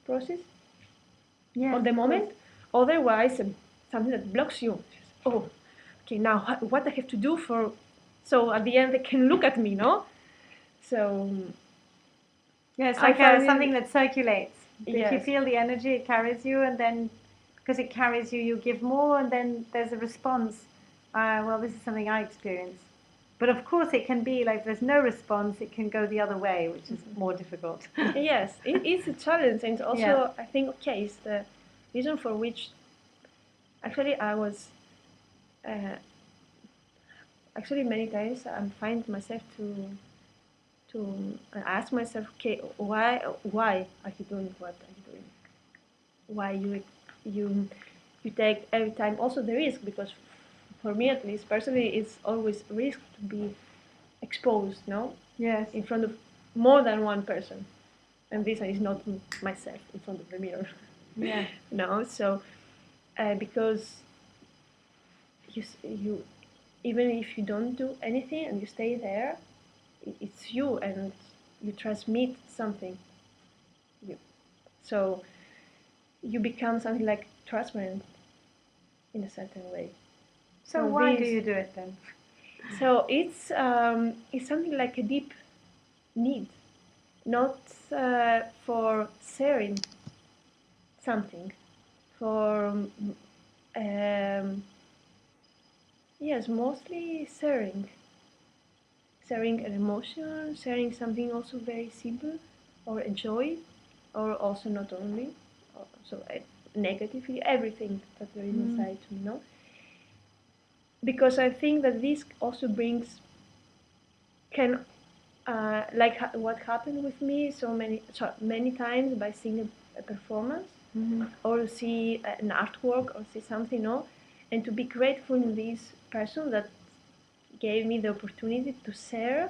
process Yes, on the moment. Otherwise, something that blocks you. Oh, okay, now what I have to do for, so at the end they can look at me, no? So yeah, it's I like find something that circulates. If you yes, feel the energy, it carries you, and then because it carries you, you give more, and then there's a response. Well, this is something I experience. But of course, it can be like there's no response, it can go the other way, which is more difficult. yes, it's a challenge, and also Yeah. I think okay, it's the reason for which actually I was actually many times I find myself to ask myself, okay, why are you doing what are you doing? Why you you take every time also the risk, because for me at least personally it's always risk to be exposed, no, Yes. in front of more than one person, and this is not myself in front of the mirror. Yeah. No, so because you even if you don't do anything and you stay there, it's you and you transmit something. You, so you become something like transparent in a certain way. So why do you do it then? So it's something like a deep need, not for sharing something, for yes, mostly sharing an emotion, sharing something also very simple, or a joy, or also not only, so negatively, everything that there is inside to me, no? Because I think that this also brings, can, like what happened with me so many times by seeing a performance, or see an artwork, or see something, no? And to be grateful in this person that gave me the opportunity to share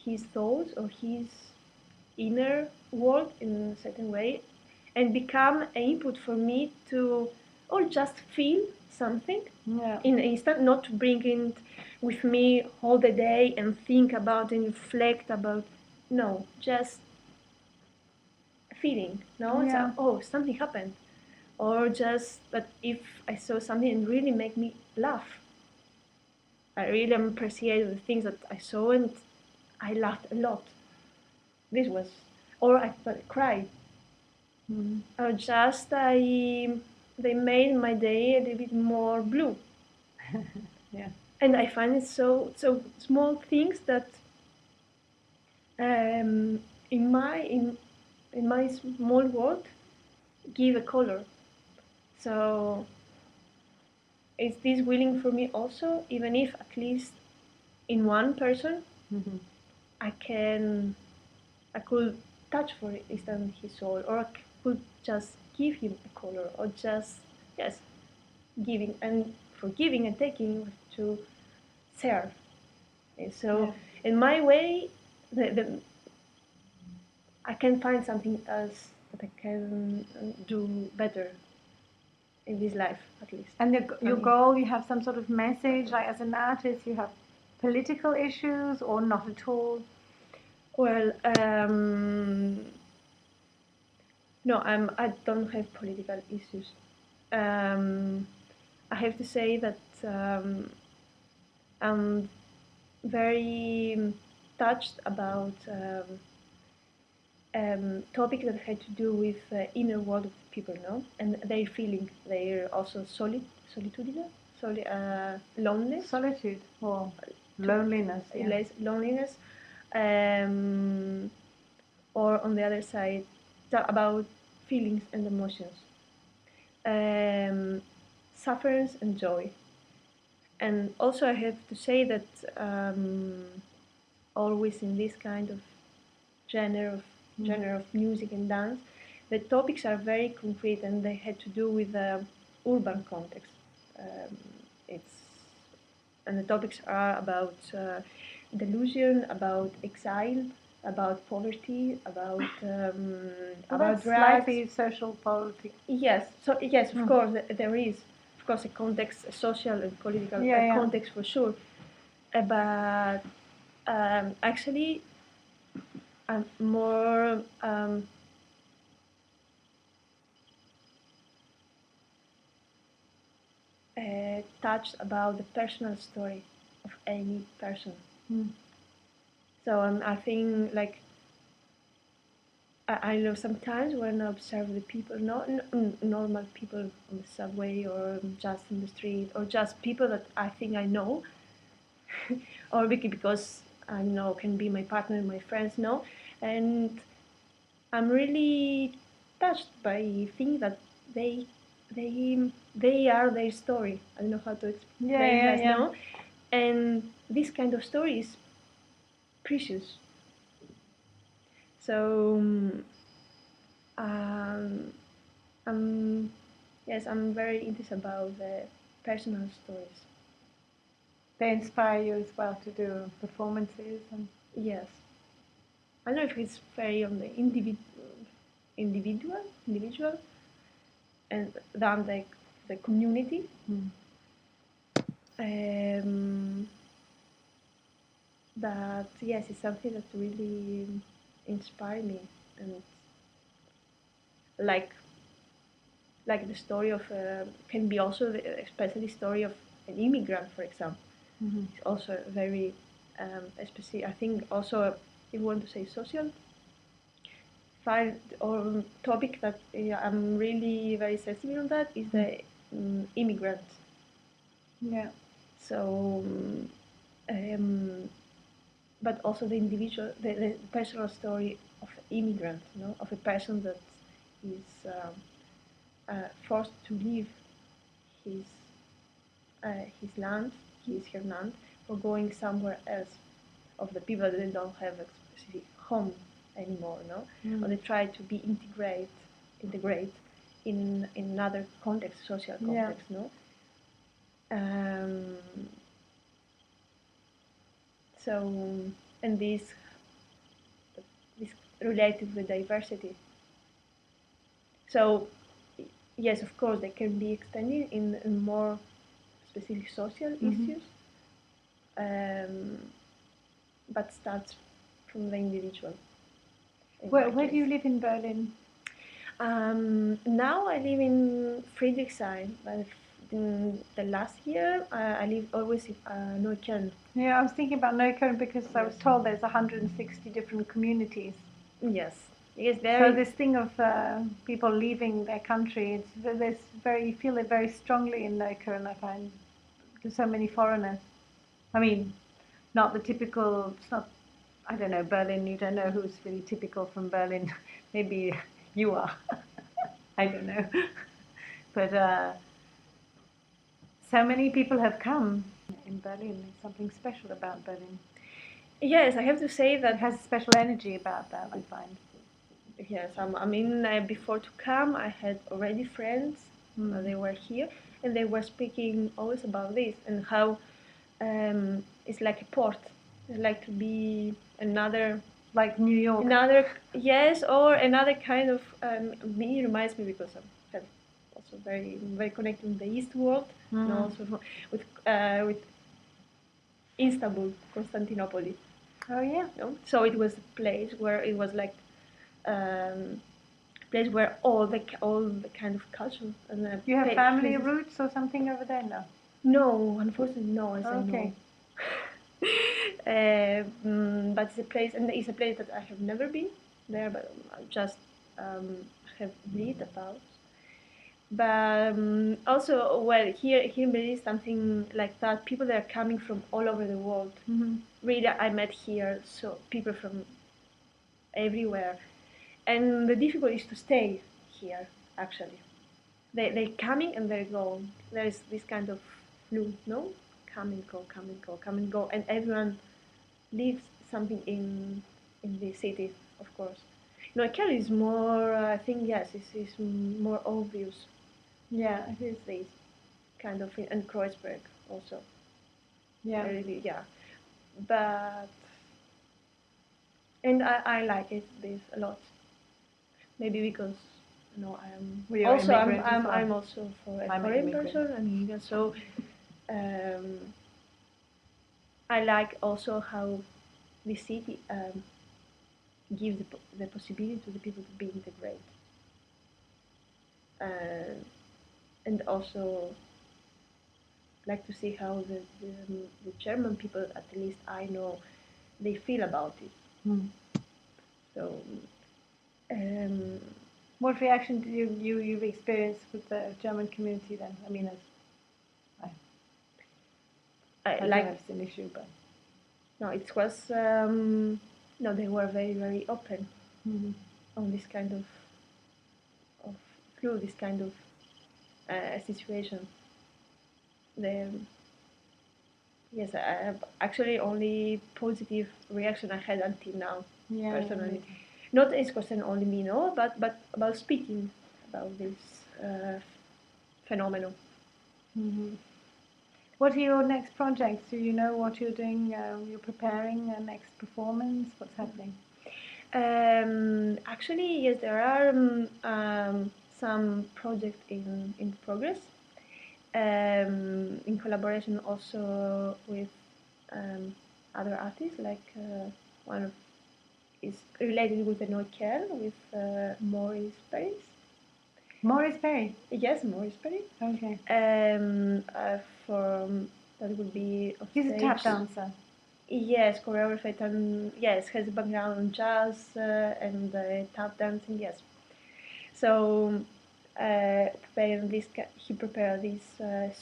his thoughts or his inner world in a certain way, and become an input for me to, or just feel something in an instant, not to bring it with me all the day and think about and reflect about, no, just feeling, no? It's Yeah. oh, something happened, or just that if I saw something and really make me laugh, I really appreciate the things that I saw and I laughed a lot. This was, or I cried, or just they made my day a little bit more blue. Yeah. And I find it so small things that um, in my small world give a color. So is this willing for me also, even if at least in one person I could touch, for instance, his soul, or I could just give him a color, or just, yes, giving and forgiving and taking to serve. And so in my way, I can find something else that I can do better in this life, at least. And your goal, you have some sort of message, like as an artist, you have political issues or not at all? Well, no, I don't have political issues. I have to say that I'm very touched about topics that had to do with inner world of people, no, and their feeling. They're also solitude, loneliness, Solitude or loneliness. Yeah. less loneliness, um, or on the other side, about feelings and emotions, sufferance and joy. And also, I have to say that always in this kind of genre of genre of music and dance, the topics are very concrete and they had to do with the urban context. Um, it's and the topics are about delusion, about exile, about poverty, about drugs. Slightly social politics. Yes, so yes, of course, there is, of course, a context, a social and political context for sure. But actually, I'm more touched about the personal story of any person. Mm. So I think like I know sometimes when I observe the people, not normal people on the subway or just in the street or just people that I think I know, or because I know can be my partner, my friends, no, and I'm really touched by things that they they are their story. I don't know how to explain that, Yeah. no, and this kind of story is precious. So um, yes, I'm very interested about the personal stories. They inspire you as well to do performances and. Yes, I don't know if it's very on the individual, and than the community. Mm. That yes, it's something that really inspired me, and like the story of can be also especially story of an immigrant, for example. Mm-hmm. It's also very specific. I think also if you want to say social file or topic that I'm really very sensitive on that is the immigrant. Yeah. So, but also the individual, the personal story of immigrant, you know, of a person that is forced to leave his his land, her land, for going somewhere else. Of the people that don't have a specific home anymore, no, or they try to be integrate in another context, social context, no. Um, so, and this related with diversity. So, yes, of course, they can be extended in more specific social issues, but starts from the individual. Where do you live in Berlin? Now I live in Friedrichshain, but in the last year I live always in Neukölln. Yeah, I was thinking about Neukölln because I was told there's 160 different communities. Yes, So this thing of people leaving their country, there's you feel it very strongly in Neukölln. I find there's so many foreigners. I mean, not the typical. It's not. I don't know Berlin. You don't know who's really typical from Berlin. Maybe you are. I don't know. But so many people have come in Berlin. There's something special about Berlin. Yes, I have to say that it has a special energy about that. I find. Yes, I mean, before to come, I had already friends. They were here, and they were speaking always about this and how it's like a port. It's like to be another, like New York. Yes, or another kind of. Me reminds me because I'm also very connected with the East world, and also with Istanbul, Constantinople. Oh yeah. You know? So it was a place where it was like. Place where all the kind of culture and you have family roots or something over there? No, unfortunately no, as okay. I know. But it's a place, and it's a place that I have never been there, but I just have read about. But also, well, here in Berlin is something like that. People that are coming from all over the world. Really, I met here so people from everywhere. And the difficulty is to stay here, actually. They're coming and they're going. There is this kind of flu, no? Come and go, come and go, come and go. And everyone leaves something in the city, of course. Neukölln is more, I think, yes, it's more obvious. Yeah, it is this kind of thing. And Kreuzberg also. Yeah. Really, yeah. But, and I like this a lot. Maybe because I'm also I'm also for a foreign person, and so I like also how the city gives the possibility to the people to be integrated, and also like to see how the German people, at least I know, they feel about it. So, what reaction did you've experienced with the German community then? I mean, I don't know if it's an issue, but no, it was no, they were very, very open on this kind of through this kind of situation. Yes, I have actually only positive reaction I had until now, personally. Not as concern only me, no, but about speaking about this phenomenon. What are your next projects? Do you know what you're doing? You're preparing a next performance? What's happening? Actually, yes, there are some projects in progress. In collaboration also with other artists, like one of is related with the Neuquén, with Maurice Paris. Maurice Perry? Yes, Maurice Perry. Okay. That would be. He's a tap dancer. Yes, choreographed and yes, has a background in jazz and tap dancing. Yes. So he prepared this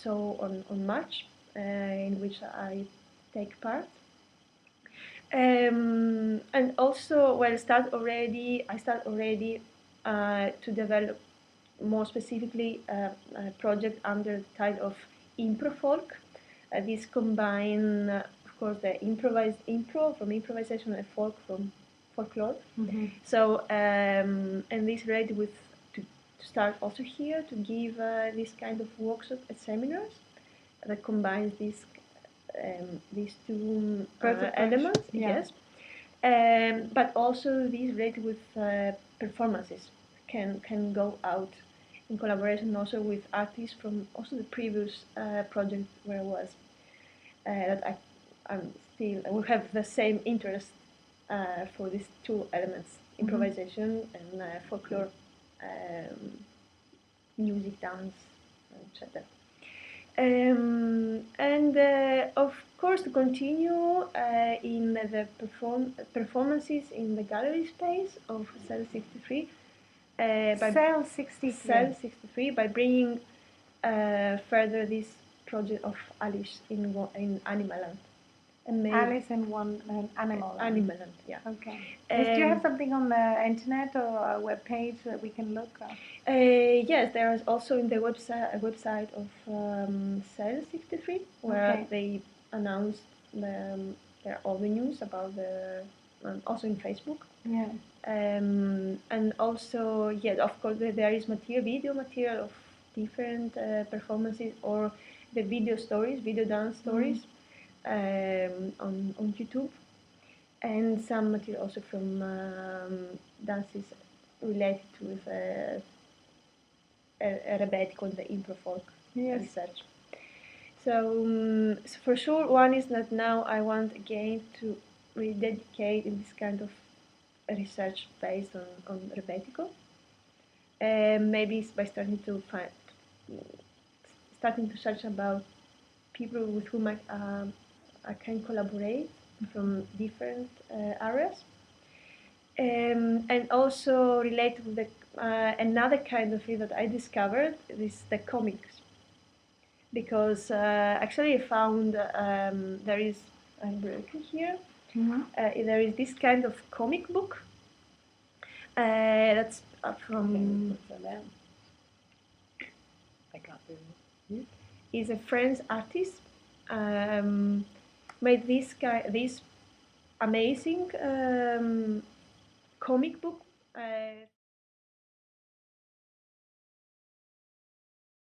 show on March, in which I take part. And also, well, I start already to develop more specifically a project under the title of Impro Folk. This combine, of course, the improvised impro from improvisation and folk from folklore. So, and this related with to start also here to give this kind of workshop at seminars that combines these two elements. Yes, but also these related with performances can go out in collaboration also with artists from also the previous project where I was. That I'm still we have the same interest for these two elements: improvisation and folklore, music, dance, etc. And of course, to continue in the performances in the gallery space of Cell 63. Cell 63. Cell 63 by bringing further this project of Alice in Animaland. Alice in Animaland. Animaland, yeah. Okay. Do you have something on the internet or a web page that we can look at? Yes, there is also in the website of Cell 63 where they announced all the news about the also in Facebook. Yeah. And also, yes, of course, there is video material of different performances or the video dance stories on YouTube, and some material also from dances related with rebetiko and the impro folk research. So for sure, one is that now I want again to rededicate in this kind of research based on rebetiko. Maybe by starting to search about people with whom I can collaborate from different areas, and also related with the another kind of thing that I discovered is the comics, because actually I found there is I'm broken here. There is this kind of comic book that's from. I can't remember. Is a French artist made this amazing comic book